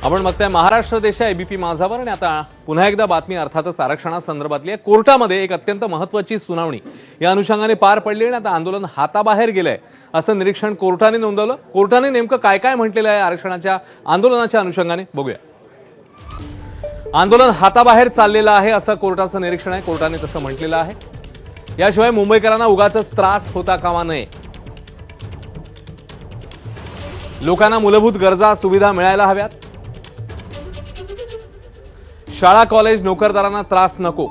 आपण बघताय महाराष्ट्र देश एबीपी माझावर आणि आता पुन्हा एकदा बातमी अर्थातच आरक्षणासंदर्भातली आहे। कोर्टामध्ये एक अत्यंत महत्त्वाची सुनावणी या अनुषंगाने पार पडली आणि आता आंदोलन हाताबाहेर गेलंय असं निरीक्षण कोर्टाने नोंदवलं। कोर्टाने नेमकं काय काय म्हटलेलं आहे आरक्षणाच्या आंदोलनाच्या अनुषंगाने बघूया। आंदोलन हाताबाहेर चाललेलं आहे असं कोर्टाचं निरीक्षण आहे। कोर्टाने तसं म्हटलेलं आहे। याशिवाय मुंबईकरांना उगाचच त्रास होता कामा नये, लोकांना मूलभूत गरजा सुविधा मिळायला हव्यात, शाळा कॉलेज नोकरदारांना त्रास नको,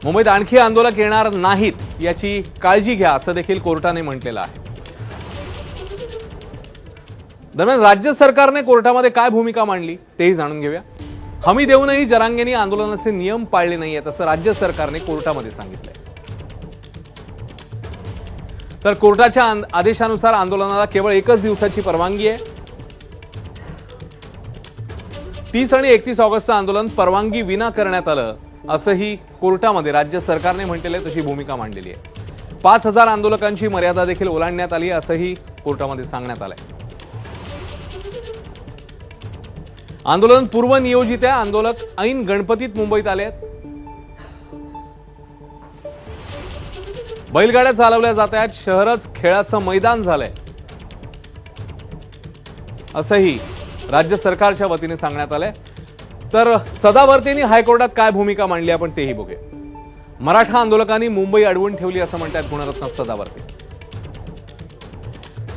मुंबईत आणखी आंदोलक येणार नाहीत याची काळजी घ्या असं देखील कोर्टाने म्हटलेलं आहे। दरम्यान राज्य सरकारने कोर्टामध्ये काय भूमिका मांडली तेही जाणून घेऊया। हमी देऊनही जरांगेंनी आंदोलनाचे नियम पाळले नाहीयेत असं राज्य सरकारने कोर्टामध्ये सांगितलंय। तर कोर्टाच्या आदेशानुसार आंदोलनाला केवळ एकच दिवसाची परवानगी आहे। 30 आणि 31 ऑगस्टचं आंदोलन परवानगी विना करण्यात आलं असंही कोर्टामध्ये राज्य सरकारने म्हटलेलं आहे। तशी भूमिका मांडलेली आहे। 5000 आंदोलकांची मर्यादा देखील ओलांडण्यात आली असंही कोर्टामध्ये सांगण्यात आलंय। आंदोलन पूर्वनियोजित आहे। आंदोलक ऐन गणपतीत मुंबईत आले आहेत। बैलगाड्या चालवल्या जात आहेत। शहरच खेळाचं मैदान झालंय असंही राज्य सरकारच्या वतीने सांगण्यात आलंय। तर सदावर्तेंनी हायकोर्टात काय भूमिका मांडली आपण तेही बघूया। मराठा आंदोलकांनी मुंबई अडवून ठेवली असं म्हणतात गुणरत्न सदावर्ते।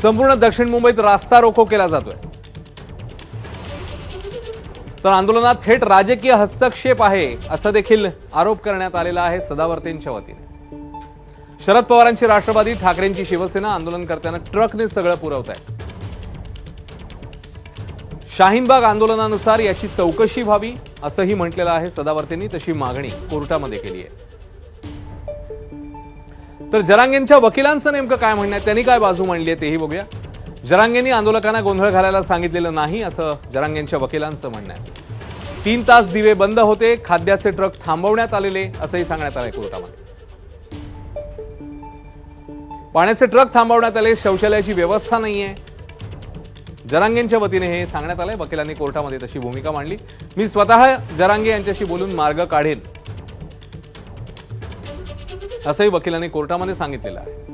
संपूर्ण दक्षिण मुंबईत रास्ता रोको केला जातोय। तर आंदोलनात थेट राजकीय हस्तक्षेप आहे असं देखील आरोप करण्यात आलेला आहे सदावर्तेंच्या वतीने। शरद पवारांची राष्ट्रवादी, ठाकरेंची शिवसेना आंदोलनकर्त्यांना ट्रकने सगळं पुरवत आहे। शाहीनबाग आंदोलनानुसार याची चौकशी व्हावी असंही म्हटलेलं आहे सदावर्तेंनी। तशी मागणी कोर्टामध्ये केली आहे। तर जरांगेंच्या वकिलांचं नेमकं काय म्हणणं आहे, त्यांनी काय बाजू मांडली आहे तेही बघूया। जरांगेंनी आंदोलकांना गोंधळ घालायला सांगितलेलं नाही असं जरांगेंच्या वकिलांचं म्हणणं आहे। 3 तास दिवे बंद होते, खाद्याचे ट्रक थांबवण्यात आलेले असंही सांगण्यात आलंय कोर्टामध्ये। पाण्याचे ट्रक थांबवण्यात आले, शौचालयाची व्यवस्था नाहीये जरांगेंच्या वतीने हे सांगण्यात आलंय। वकिलांनी कोर्टामध्ये तशी भूमिका मांडली। मी स्वतः जरांगे यांच्याशी बोलून मार्ग काढेन असंही वकिलांनी कोर्टामध्ये सांगितलेलं आहे।